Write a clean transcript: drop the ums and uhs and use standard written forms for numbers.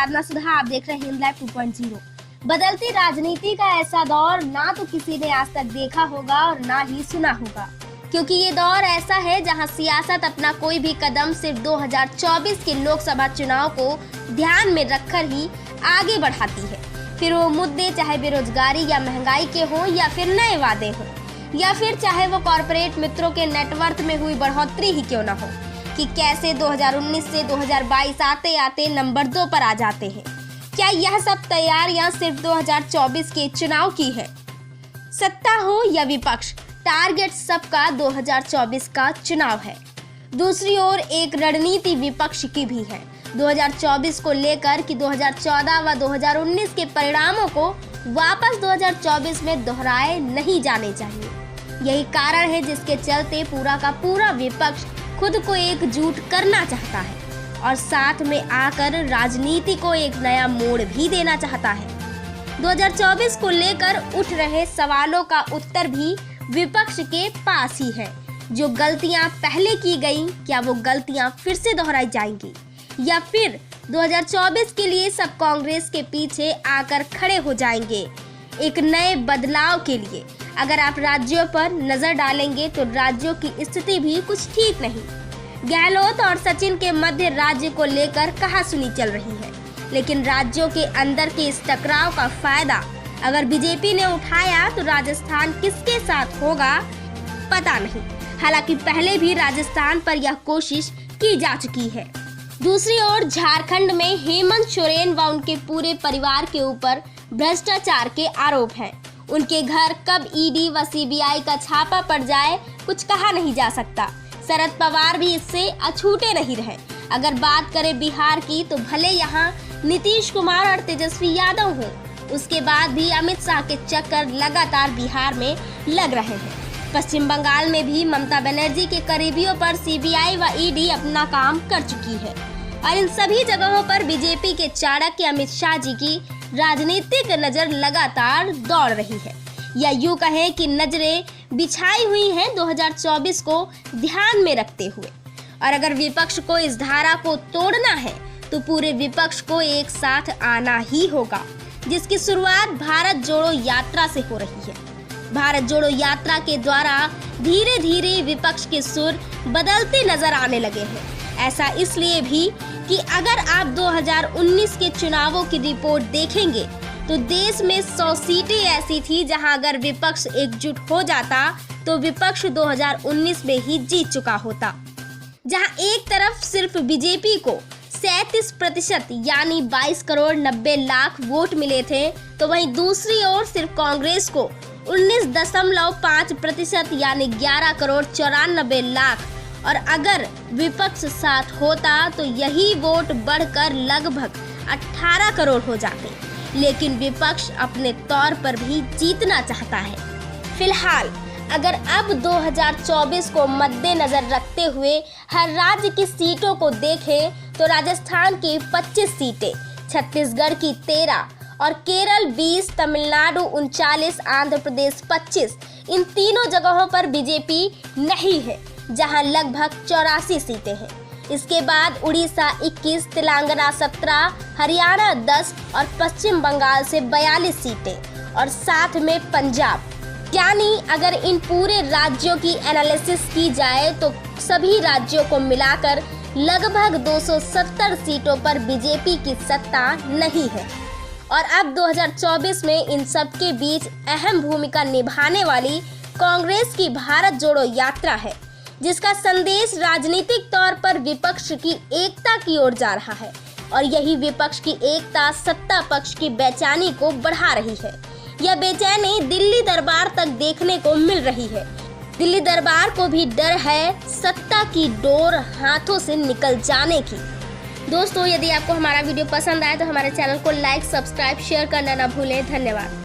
साधना सुधा, आप देख रहे हैं हिंद लाइव 2.0। बदलती राजनीति का ऐसा दौर ना तो किसी ने आज तक देखा होगा और ना ही सुना होगा, क्योंकि ये दौर ऐसा है जहां सियासत अपना कोई भी कदम सिर्फ 2024 के लोकसभा चुनाव को ध्यान में रखकर ही आगे बढ़ाती है। फिर वो मुद्दे चाहे बेरोजगारी या महंगाई के हों या फिर नए वादे हों, या फिर चाहे वो कॉरपोरेट मित्रों के नेटवर्थ में हुई बढ़ोतरी ही क्यों ना हो, कि कैसे 2019 से 2022 आते आते नंबर 2 पर आ जाते हैं। क्या यह सब तैयारियां सिर्फ 2024 के चुनाव की है? सत्ता हो या विपक्ष, टारगेट सबका 2024 का चुनाव है। दूसरी ओर एक रणनीति विपक्ष की भी है 2024 को लेकर कि 2014 व 2019 के परिणामों को वापस 2024 में दोहराए नहीं जाने चाहिए। यही कारण है जिसके चलते पूरा का पूरा विपक्ष खुद को एकजुट करना चाहता है और साथ में आकर राजनीति को एक नया मोड़ भी देना चाहता है। 2024 को लेकर उठ रहे सवालों का उत्तर भी विपक्ष के पास ही है। जो गलतियां पहले की गई, क्या वो गलतियां फिर से दोहराई जाएंगी, या फिर 2024 के लिए सब कांग्रेस के पीछे आकर खड़े हो जाएंगे एक नए बदलाव के लिए? अगर आप राज्यों पर नजर डालेंगे तो राज्यों की स्थिति भी कुछ ठीक नहीं। गहलोत और सचिन के मध्य राज्य को लेकर कहासुनी चल रही है, लेकिन राज्यों के अंदर के इस टकराव का फायदा अगर बीजेपी ने उठाया तो राजस्थान किसके साथ होगा पता नहीं। हालांकि पहले भी राजस्थान पर यह कोशिश की जा चुकी है। दूसरी ओर झारखंड में हेमंत सोरेन व उनके पूरे परिवार के ऊपर भ्रष्टाचार के आरोप हैं। उनके घर कब ईडी व सीबीआई का छापा पड़ जाए कुछ कहा नहीं जा सकता। शरद पवार भी इससे अछूते नहीं रहे। अगर बात करें बिहार की तो भले यहाँ नीतीश कुमार और तेजस्वी यादव हों, उसके बाद भी अमित शाह के चक्कर लगातार बिहार में लग रहे हैं। पश्चिम बंगाल में भी ममता बनर्जी के करीबियों पर सीबीआई व ईडी अपना काम कर चुकी है और इन सभी जगहों पर बीजेपी के चाणक्य अमित शाह जी की राजनीतिक नजर लगातार दौड़ रही है, या यूं कहें कि नजरें बिछाई हुई हैं 2024 को ध्यान में रखते हुए। और अगर विपक्ष को इस धारा को तोड़ना है तो पूरे विपक्ष को एक साथ आना ही होगा, जिसकी शुरुआत भारत जोड़ो यात्रा से हो रही है। भारत जोड़ो यात्रा के द्वारा धीरे धीरे विपक्ष के सुर बदलते नजर आने लगे हैं। ऐसा इसलिए भी कि अगर आप 2019 के चुनावों की रिपोर्ट देखेंगे तो देश में 100 सीटें ऐसी थी जहां अगर विपक्ष एकजुट हो जाता तो विपक्ष 2019 में ही जीत चुका होता। जहां एक तरफ सिर्फ बीजेपी को 37% यानी 22 करोड़ 90 लाख वोट मिले थे, तो वहीं दूसरी ओर सिर्फ कांग्रेस को 19.5% यानी 11 करोड़ 94 लाख, और अगर विपक्ष साथ होता तो यही वोट बढ़कर लगभग 18 करोड़ हो जाते। लेकिन विपक्ष अपने तौर पर भी जीतना चाहता है। फिलहाल अगर अब 2024 को मद्देनजर रखते हुए हर राज्य की सीटों को देखें तो राजस्थान की 25 सीटें, छत्तीसगढ़ की 13 और केरल 20, तमिलनाडु 39, आंध्र प्रदेश 25, इन तीनों जगहों पर बीजेपी नहीं है, जहां लगभग 84 सीटें हैं। इसके बाद उड़ीसा 21, तेलंगाना 17, हरियाणा 10 और पश्चिम बंगाल से 42 सीटें और साथ में पंजाब। यानी अगर इन पूरे राज्यों की एनालिसिस की जाए तो सभी राज्यों को मिलाकर लगभग 270 सीटों पर बीजेपी की सत्ता नहीं है। और अब 2024 में इन सब के बीच अहम भूमिका निभाने वाली कांग्रेस की भारत जोड़ो यात्रा है, जिसका संदेश राजनीतिक तौर पर विपक्ष की एकता की ओर जा रहा है। और यही विपक्ष की एकता सत्ता पक्ष की बेचैनी को बढ़ा रही है। यह बेचैनी दिल्ली दरबार तक देखने को मिल रही है। दिल्ली दरबार को भी डर है सत्ता की डोर हाथों से निकल जाने की। दोस्तों, यदि आपको हमारा वीडियो पसंद आए तो हमारे चैनल को लाइक, सब्सक्राइब, शेयर करना ना भूलें। धन्यवाद।